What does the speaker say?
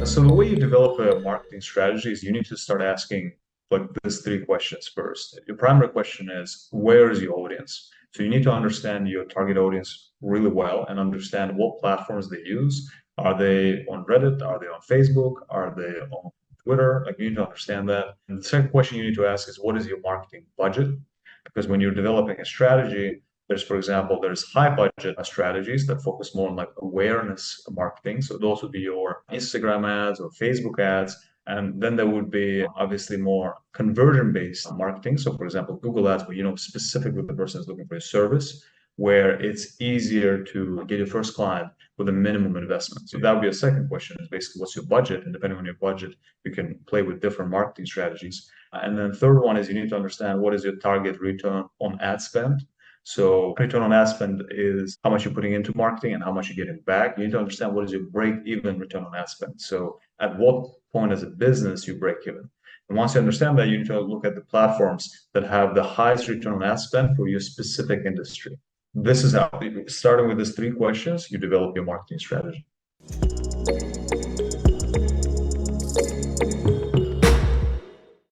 So the way you develop a marketing strategy is you need to start asking like these three questions first. Your primary question is, where is your audience? So you need to understand your target audience really well and understand what platforms they use. Are they on Reddit? Are they on Facebook? Are they on Twitter? Like you need to understand that. And the second question you need to ask is, what is your marketing budget? Because when you're developing a strategy, for example, there's high budget strategies that focus more on like awareness marketing. So those would be your Instagram ads or Facebook ads. And then there would be obviously more conversion based marketing. So for example, Google ads, where you know specifically the person is looking for a service, where it's easier to get your first client with a minimum investment. So that would be a second question is basically what's your budget? And depending on your budget, you can play with different marketing strategies. And then third one is you need to understand what is your target return on ad spend. So return on ad spend is how much you're putting into marketing and how much you're getting back. You need to understand what is your break-even return on ad spend. So at what point as a business you break even. And once you understand that, you need to look at the platforms that have the highest return on ad spend for your specific industry. This is how, starting with these three questions, you develop your marketing strategy.